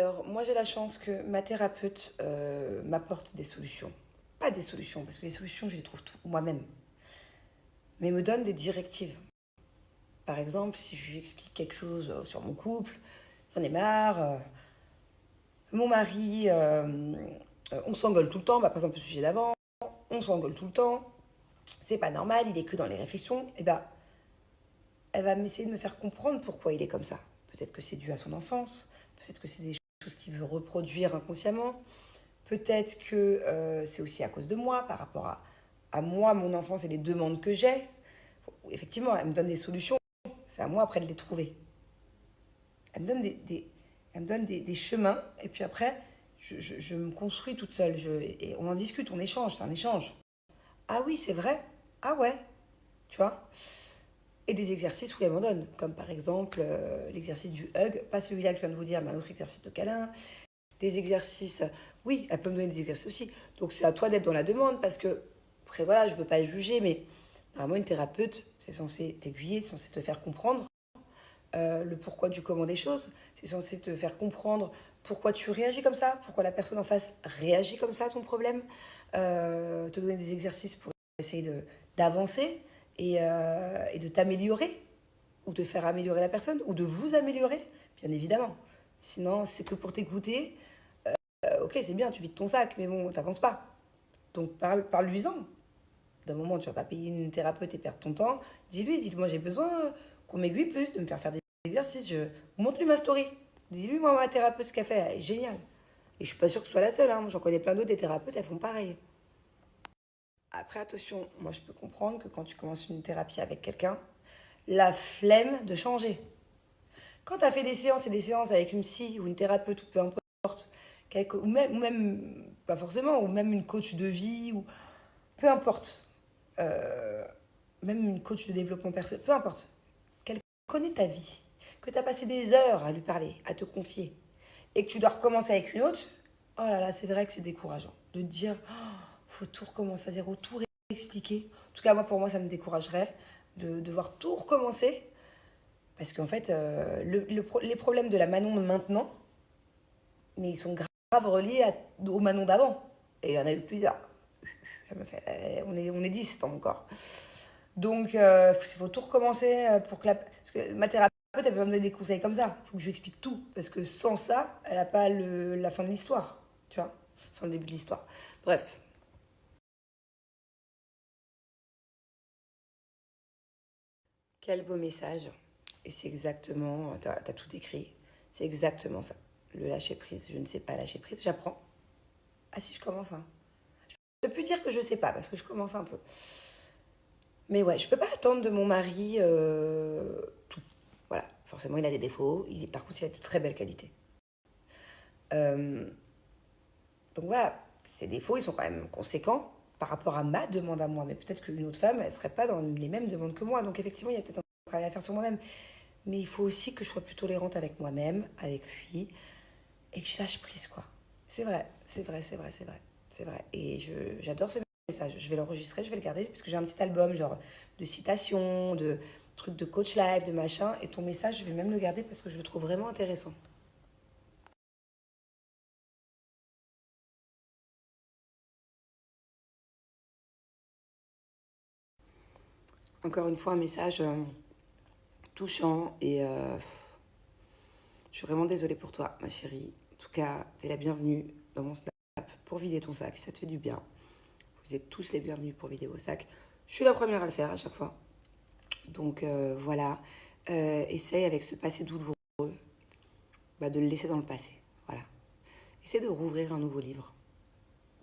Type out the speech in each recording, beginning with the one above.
Alors, moi, j'ai la chance que ma thérapeute m'apporte des solutions. Pas des solutions, parce que les solutions, je les trouve moi-même. Mais me donne des directives. Par exemple, si je lui explique quelque chose sur mon couple, j'en ai marre. Mon mari, on s'engueule tout le temps. Bah, par exemple, le sujet d'avant, on s'engueule tout le temps. C'est pas normal, il est que dans les réflexions. Et ben, elle va m'essayer de me faire comprendre pourquoi il est comme ça. Peut-être que c'est dû à son enfance. Peut-être que c'est des choses qu'il veut reproduire inconsciemment. Peut-être que c'est aussi à cause de moi, par rapport à moi, mon enfance et les demandes que j'ai. Effectivement, elle me donne des solutions. C'est à moi après de les trouver. Elle me donne elle me donne des chemins. Et puis après, je me construis toute seule. Et on en discute, on échange. C'est un échange. Ah oui, c'est vrai. Ah ouais. Tu vois. Et des exercices où elle m'en donne. Comme par exemple l'exercice du hug. Pas celui-là que je viens de vous dire, mais un autre exercice de câlin. Des exercices. Oui, elle peut me donner des exercices aussi. Donc c'est à toi d'être dans la demande parce que, après voilà, je ne veux pas juger, mais normalement une thérapeute, c'est censé t'aiguiller, c'est censé te faire comprendre le pourquoi du comment des choses. C'est censé te faire comprendre pourquoi tu réagis comme ça, pourquoi la personne en face réagit comme ça à ton problème. Te donner des exercices pour essayer d'avancer et de t'améliorer ou de faire améliorer la personne ou de vous améliorer, bien évidemment. Sinon, c'est que pour t'écouter. Ok, c'est bien, tu vides ton sac, mais bon, t'avances pas. Donc parle-lui-en. D'un moment, tu vas pas payer une thérapeute et perdre ton temps. Dis-lui, moi j'ai besoin qu'on m'aiguille plus, de me faire des exercices. Montre-lui ma story. Dis-lui, moi, ma thérapeute, ce qu'elle fait, elle est géniale. Et je suis pas sûre que ce soit la seule, hein. J'en connais plein d'autres, des thérapeutes, elles font pareil. Après, attention, moi je peux comprendre que quand tu commences une thérapie avec quelqu'un, la flemme de changer. Quand tu as fait des séances et des séances avec une psy ou une thérapeute ou peu importe, ou même, pas forcément, ou même une coach de vie, ou peu importe, euh, même une coach de développement personnel, peu importe, qu'elle connaît ta vie, que tu as passé des heures à lui parler, à te confier, et que tu dois recommencer avec une autre, oh là là, c'est vrai que c'est décourageant de te dire, oh, faut tout recommencer à zéro, tout réexpliquer. En tout cas, moi, pour moi, ça me découragerait de devoir tout recommencer, parce qu'en fait, les problèmes de la Manon de maintenant, mais ils sont grave reliés au Manon d'avant. Et il y en a eu plusieurs. On est 10 dans mon corps. Donc, il faut tout recommencer pour que parce que ma thérapeute, elle peut pas me donner des conseils comme ça. Il faut que je lui explique tout. Parce que sans ça, elle n'a pas la fin de l'histoire. Tu vois. Sans le début de l'histoire. Bref. Quel beau message. Et c'est exactement, t'as tout écrit. C'est exactement ça. Le lâcher prise. Je ne sais pas lâcher prise. J'apprends. Ah si, je commence. Hein. Je peux plus dire que je sais pas parce que je commence un peu. Mais ouais, je peux pas attendre de mon mari tout. Voilà, forcément il a des défauts, par contre il a de très belles qualités. Euh, donc voilà, ces défauts ils sont quand même conséquents par rapport à ma demande à moi. Mais peut-être qu'une autre femme, elle serait pas dans les mêmes demandes que moi. Donc effectivement, il y a peut-être un travail à faire sur moi-même. Mais il faut aussi que je sois plus tolérante avec moi-même, avec lui, et que je lâche prise quoi. C'est vrai, c'est vrai, c'est vrai, c'est vrai. C'est vrai. Et j'adore ce message. Je vais l'enregistrer, je vais le garder, parce que j'ai un petit album, genre, de citations, de trucs de coach live, de machin. Et ton message, je vais même le garder parce que je le trouve vraiment intéressant. Encore une fois, un message touchant. Et je suis vraiment désolée pour toi, ma chérie. En tout cas, t'es la bienvenue dans mon Snap pour vider ton sac. Ça te fait du bien. Vous êtes tous les bienvenus pour vider vos sacs. Je suis la première à le faire à chaque fois. Donc voilà. Essaye avec ce passé douloureux, bah, de le laisser dans le passé. Voilà. Essaie de rouvrir un nouveau livre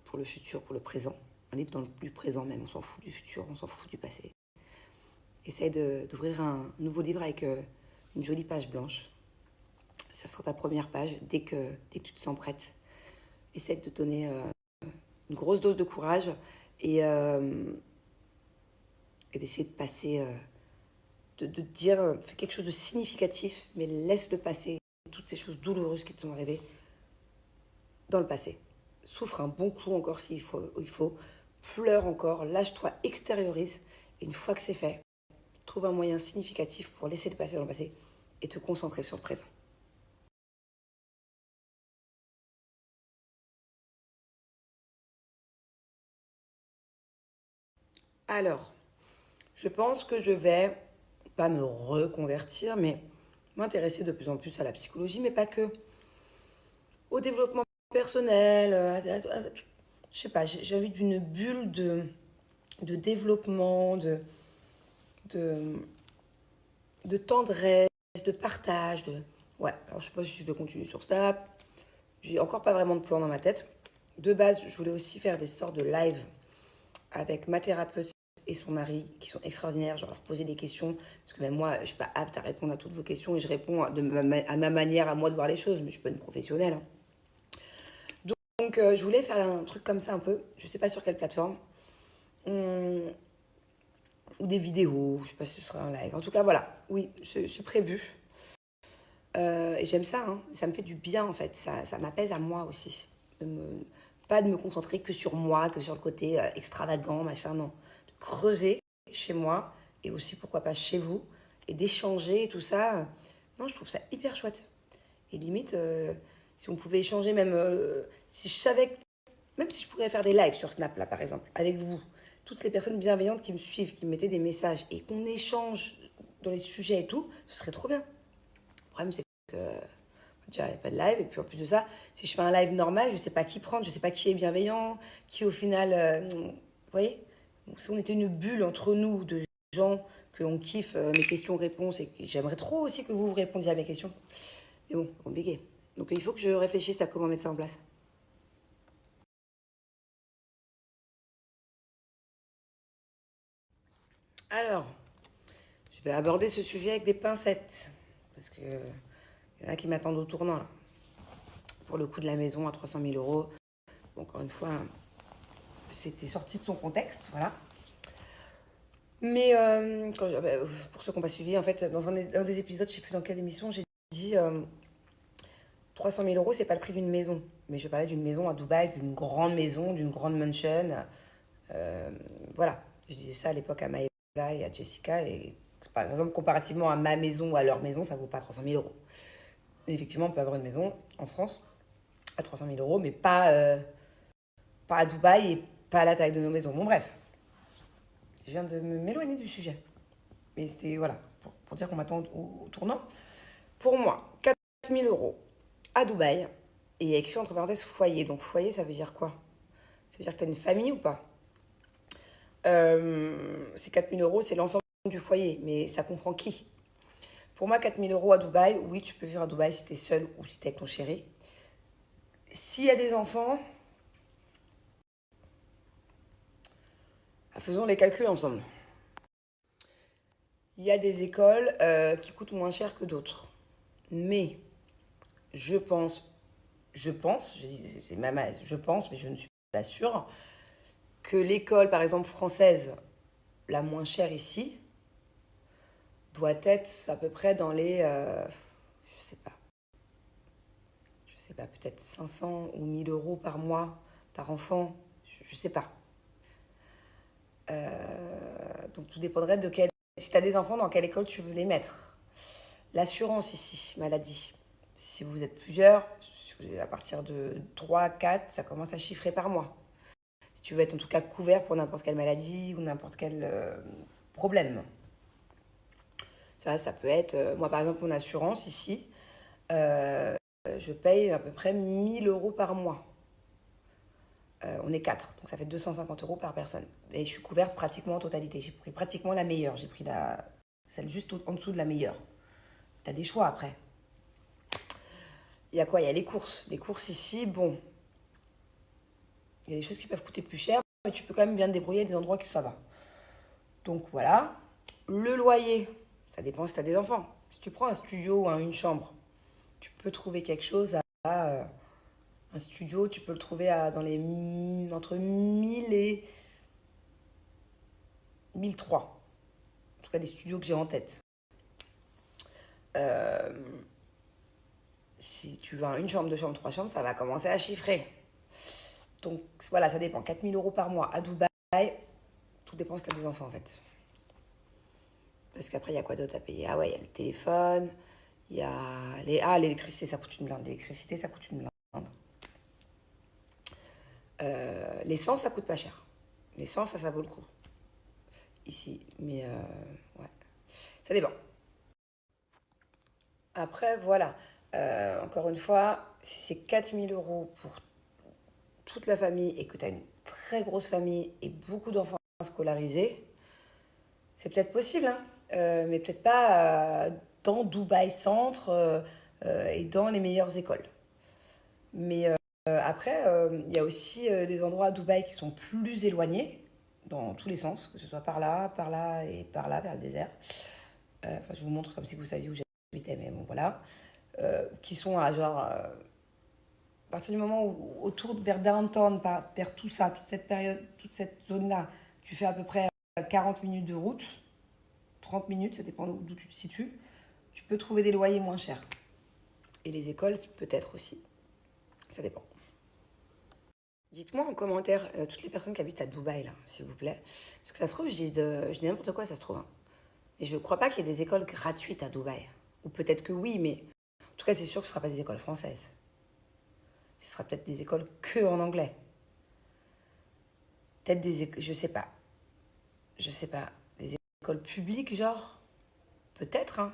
pour le futur, pour le présent. Un livre dans le plus présent même. On s'en fout du futur, on s'en fout du passé. Essaie d'ouvrir un nouveau livre avec une jolie page blanche. Ça sera ta première page dès que tu te sens prête. Essaie de te donner une grosse dose de courage et d'essayer de passer, de te dire, fais quelque chose de significatif, mais laisse le passé, toutes ces choses douloureuses qui te sont arrivées dans le passé. Souffre un bon coup encore s'il faut, pleure encore, lâche-toi, extériorise. Et une fois que c'est fait, trouve un moyen significatif pour laisser le passé dans le passé et te concentrer sur le présent. Alors, je pense que je vais pas me reconvertir, mais m'intéresser de plus en plus à la psychologie, mais pas que. Au développement personnel, je sais pas, j'ai envie d'une bulle de développement, de, de tendresse, de partage. Ouais, alors je sais pas si je vais continuer sur ça. J'ai encore pas vraiment de plan dans ma tête. De base, je voulais aussi faire des sortes de live avec ma thérapeute et son mari, qui sont extraordinaires, genre leur poser des questions, parce que même moi, je suis pas apte à répondre à toutes vos questions, et je réponds à ma manière, à moi de voir les choses, mais je suis pas une professionnelle, hein. Donc, je voulais faire un truc comme ça un peu, je sais pas sur quelle plateforme, Hum, ou des vidéos, je sais pas si ce sera un live. En tout cas, voilà, oui, c'est prévu. Et j'aime ça, hein. Ça me fait du bien en fait, ça m'apaise à moi aussi. Pas de me concentrer que sur moi, que sur le côté extravagant, machin, non. De creuser chez moi et aussi pourquoi pas chez vous et d'échanger et tout ça. Non, je trouve ça hyper chouette. Et limite, si on pouvait échanger même, si je savais, même si je pourrais faire des lives sur Snap là par exemple, avec vous, toutes les personnes bienveillantes qui me suivent, qui me mettaient des messages et qu'on échange dans les sujets et tout, ce serait trop bien. Le problème, c'est que déjà, il n'y a pas de live. Et puis en plus de ça, si je fais un live normal, je ne sais pas qui prendre, je ne sais pas qui est bienveillant, qui au final. Vous voyez. Donc, si on était une bulle entre nous de gens qu'on kiffe mes questions-réponses et j'aimerais trop aussi que vous répondiez à mes questions. Mais bon, c'est compliqué. Donc il faut que je réfléchisse à comment mettre ça en place. Alors, je vais aborder ce sujet avec des pincettes. Parce que il y en a qui m'attendent au tournant là. Pour le coût de la maison à 300 000 euros. Bon, encore une fois, c'était sorti de son contexte, voilà. Mais pour ceux qui n'ont pas suivi, en fait, dans un des épisodes, je ne sais plus dans quelle émission, j'ai dit 300 000 euros, c'est pas le prix d'une maison. Mais je parlais d'une maison à Dubaï, d'une grande maison, d'une grande mansion. Euh, voilà, je disais ça à l'époque à Maëva et à Jessica. Et par exemple, comparativement à ma maison ou à leur maison, ça ne vaut pas 300 000 euros. Et effectivement, on peut avoir une maison en France à 300 000 euros, mais pas à Dubaï et pas à la taille de nos maisons. Bon, bref, je viens de m'éloigner du sujet. Mais c'était, voilà, pour dire qu'on m'attend au tournant. Pour moi, 4 000 euros à Dubaï et écrit entre parenthèses foyer. Donc foyer, ça veut dire quoi? Ça veut dire que tu as une famille ou pas? Ces 4 000 euros, c'est l'ensemble du foyer, mais ça comprend qui? Pour moi, 4 000 euros à Dubaï, oui, tu peux vivre à Dubaï si tu es seul ou si tu es avec ton chéri. S'il y a des enfants, faisons les calculs ensemble. Il y a des écoles qui coûtent moins cher que d'autres. Mais je pense, je dis c'est ma je pense, mais je ne suis pas sûre, que l'école, par exemple, française, la moins chère ici, doit être à peu près dans les, je sais pas, peut-être 500 ou 1000 euros par mois, par enfant, je sais pas. Donc tout dépendrait de quel, si tu as des enfants, dans quelle école tu veux les mettre. L'assurance ici, maladie. Si vous êtes plusieurs, à partir de 3, 4, ça commence à chiffrer par mois. Si tu veux être en tout cas couvert pour n'importe quelle maladie ou n'importe quel problème. Ça peut être, moi par exemple, mon assurance ici, euh, je paye à peu près 1000 euros par mois. On est 4, donc ça fait 250 euros par personne. Et je suis couverte pratiquement en totalité. J'ai pris pratiquement la meilleure. J'ai pris celle juste en dessous de la meilleure. T'as des choix après. Il y a quoi? Il y a les courses. Les courses ici, bon, il y a des choses qui peuvent coûter plus cher, mais tu peux quand même bien te débrouiller à des endroits qui ça va. Donc voilà. Le loyer, ça dépend si tu as des enfants. Si tu prends un studio ou une chambre, tu peux trouver quelque chose un studio, tu peux le trouver entre 1000 et 1003. En tout cas, des studios que j'ai en tête. Euh, Si tu veux une chambre, deux chambres, trois chambres, ça va commencer à chiffrer. Donc voilà, ça dépend. 4 000 euros par mois à Dubaï, tout dépend si tu as des enfants en fait. Parce qu'après, il y a quoi d'autre à payer? Ah ouais, il y a le téléphone, il y a l'électricité, ça coûte une blinde. L'électricité, ça coûte une blinde. L'essence, ça coûte pas cher. L'essence, ça vaut le coup. ici. Mais ouais, ça dépend. Après, voilà. Encore une fois, si c'est 4 000 € pour toute la famille et que tu as une très grosse famille et beaucoup d'enfants scolarisés, c'est peut-être possible, hein. Mais peut-être pas dans Dubaï Centre et dans les meilleures écoles. Mais après, il y a aussi des endroits à Dubaï qui sont plus éloignés, dans tous les sens, que ce soit par là et par là, vers le désert. Enfin, je vous montre comme si vous saviez où j'habitais, mais bon, voilà. Qui sont à genre, à partir du moment où, autour, vers downtown, vers tout ça, toute cette période, toute cette zone-là, tu fais à peu près 40 minutes de route, 30 minutes, ça dépend d'où tu te situes, tu peux trouver des loyers moins chers. Et les écoles, peut-être aussi. Ça dépend. Dites-moi en commentaire, toutes les personnes qui habitent à Dubaï, là, s'il vous plaît. Parce que ça se trouve, je dis n'importe quoi, ça se trouve, hein. Et je ne crois pas qu'il y ait des écoles gratuites à Dubaï. Ou peut-être que oui, mais en tout cas, c'est sûr que ce ne sera pas des écoles françaises. Ce sera peut-être des écoles que en anglais. Peut-être des écoles, je sais pas. Je sais pas. Des écoles publiques, genre. Peut-être, hein.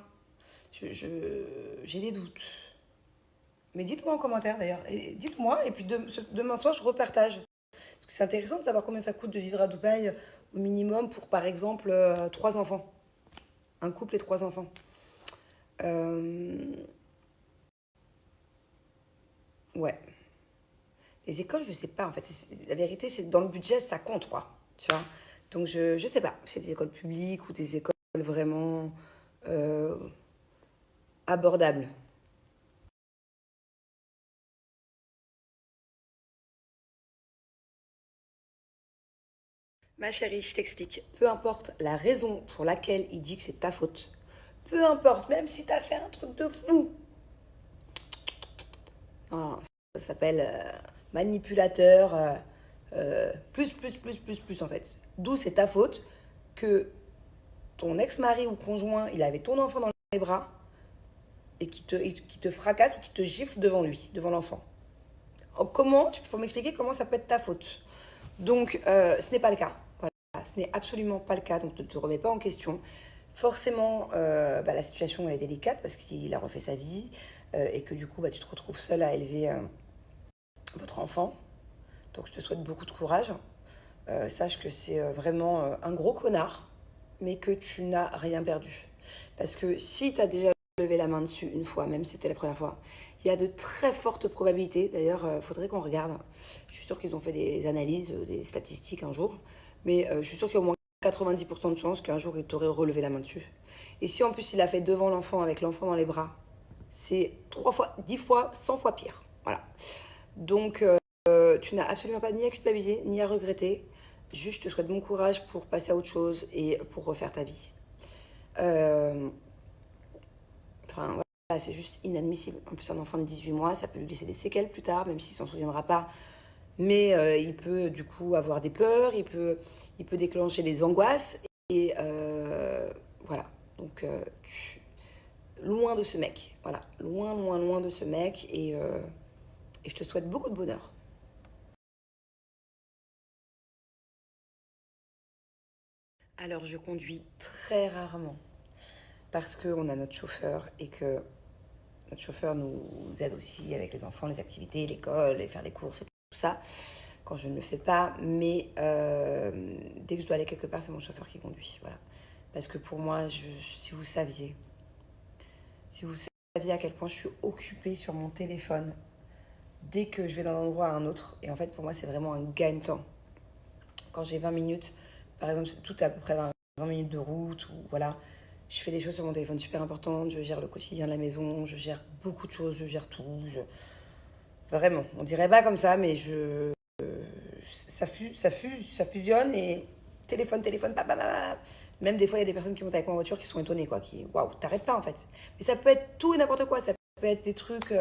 J'ai des doutes. Mais dites-moi en commentaire d'ailleurs. Dites-moi, et puis demain soir, je repartage. Parce que c'est intéressant de savoir combien ça coûte de vivre à Dubaï au minimum pour, par exemple, 3 enfants. Un couple et 3 enfants. Ouais. Les écoles, je sais pas. En fait, la vérité, c'est dans le budget, ça compte, quoi. Tu vois. Donc, je sais pas. C'est des écoles publiques ou des écoles vraiment euh, abordables. Ma chérie, je t'explique. Peu importe la raison pour laquelle il dit que c'est ta faute, peu importe, même si t'as fait un truc de fou. Non, ça s'appelle manipulateur, plus, en fait. D'où c'est ta faute que ton ex-mari ou conjoint, il avait ton enfant dans les bras et qui te fracasse ou qui te gifle devant lui, devant l'enfant. Comment, il faut m'expliquer comment ça peut être ta faute. Donc, ce n'est pas le cas. Voilà, ce n'est absolument pas le cas, donc ne te remets pas en question. Forcément, la situation elle est délicate parce qu'il a refait sa vie et que du coup, tu te retrouves seule à élever votre enfant. Donc, je te souhaite beaucoup de courage. Sache que c'est vraiment un gros connard, mais que tu n'as rien perdu. Parce que si tu as déjà levé la main dessus une fois, même si c'était la première fois, il y a de très fortes probabilités. D'ailleurs, il faudrait qu'on regarde. Je suis sûre qu'ils ont fait des analyses, des statistiques un jour. Mais je suis sûre qu'il y a au moins 90% de chances qu'un jour il t'aurait relevé la main dessus. Et si en plus il l'a fait devant l'enfant, avec l'enfant dans les bras, c'est 3 fois, 10 fois, 100 fois pire. Voilà. Donc, tu n'as absolument pas ni à culpabiliser, ni à regretter. Juste, je te souhaite bon courage pour passer à autre chose et pour refaire ta vie. Euh, Enfin, voilà, c'est juste inadmissible. En plus, un enfant de 18 mois, ça peut lui laisser des séquelles plus tard, même s'il s'en souviendra pas. Mais il peut du coup avoir des peurs, il peut déclencher des angoisses. Et voilà. Donc, loin de ce mec. Voilà. Loin, loin, loin de ce mec. Et je te souhaite beaucoup de bonheur. Alors, je conduis très rarement parce qu'on a notre chauffeur et que notre chauffeur nous aide aussi avec les enfants, les activités, l'école, et faire les courses et tout ça. Quand je ne le fais pas, mais dès que je dois aller quelque part, c'est mon chauffeur qui conduit. Voilà. Parce que pour moi, si vous saviez à quel point je suis occupée sur mon téléphone dès que je vais d'un endroit à un autre, et en fait, pour moi, c'est vraiment un gain-temps. Quand j'ai 20 minutes, par exemple, tout est à peu près 20 minutes de route, ou voilà, je fais des choses sur mon téléphone super importantes, je gère le quotidien de la maison, je gère beaucoup de choses, je gère tout. Vraiment, on dirait pas comme ça, mais ça fusionne et téléphone, bah. Même des fois, il y a des personnes qui montent avec ma voiture qui sont étonnées, quoi, qui, waouh, t'arrêtes pas en fait. Mais ça peut être tout et n'importe quoi, ça peut être des trucs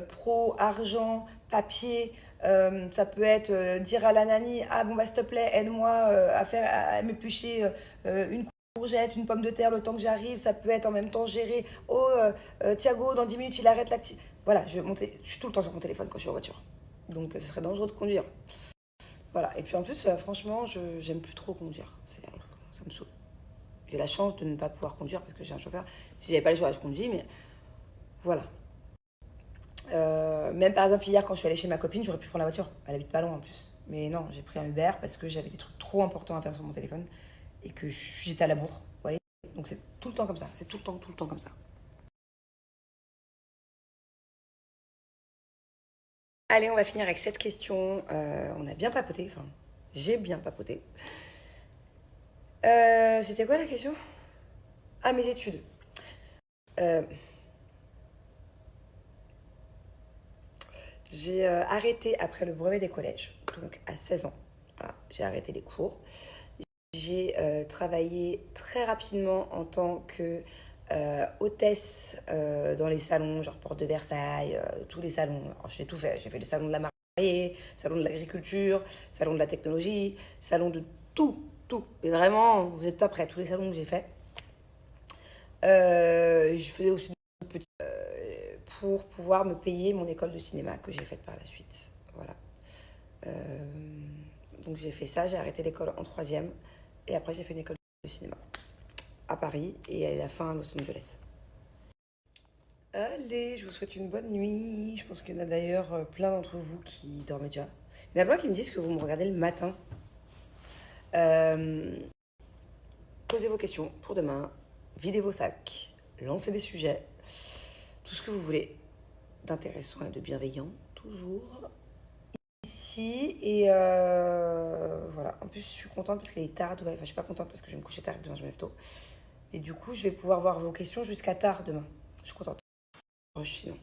pro, argent, papier, ça peut être dire à la nanny, ah bon, bah s'il te plaît, aide-moi à m'éplucher une courgette, une pomme de terre le temps que j'arrive, ça peut être en même temps gérer, oh, Thiago, dans 10 minutes, il arrête l'activité. Voilà, je suis tout le temps sur mon téléphone quand je suis en voiture. Donc, ce serait dangereux de conduire. Voilà. Et puis en plus, franchement, j'aime plus trop conduire. ça me saoule. J'ai la chance de ne pas pouvoir conduire parce que j'ai un chauffeur. Si j'avais pas le choix, je conduis, mais voilà. Même par exemple, hier, quand je suis allée chez ma copine, j'aurais pu prendre la voiture. Elle habite pas loin en plus. Mais non, j'ai pris un Uber parce que j'avais des trucs trop importants à faire sur mon téléphone et que j'étais à la bourre. Vous voyez. Donc c'est tout le temps comme ça. C'est tout le temps comme ça. Allez, on va finir avec cette question. On a bien papoté. Enfin, j'ai bien papoté. C'était quoi la question? Ah, mes études. Euh, j'ai arrêté après le brevet des collèges, donc à 16 ans. Voilà, j'ai arrêté les cours. J'ai travaillé très rapidement en tant que hôtesse dans les salons, genre Porte de Versailles, tous les salons. Alors, j'ai tout fait. J'ai fait le salon de la mariée, salon de l'agriculture, salon de la technologie, salon de tout, tout. Mais vraiment, vous n'êtes pas prêts, tous les salons que j'ai fait. Je faisais aussi de petits pour pouvoir me payer mon école de cinéma que j'ai faite par la suite. Voilà. Euh, donc j'ai fait ça, j'ai arrêté l'école en troisième et après j'ai fait une école de cinéma à Paris et à la fin à Los Angeles. Allez, je vous souhaite une bonne nuit. Je pense qu'il y en a d'ailleurs plein d'entre vous qui dorment déjà. Il y en a plein qui me disent que vous me regardez le matin. Euh, Posez vos questions pour demain, videz vos sacs, lancez des sujets, tout ce que vous voulez d'intéressant et de bienveillant, toujours ici. Et voilà, en plus je suis contente parce qu'il est tard. Ouais, enfin, je suis pas contente parce que je vais me coucher tard et demain je me lève tôt. Et du coup, je vais pouvoir voir vos questions jusqu'à tard demain. Je suis contente. Sinon.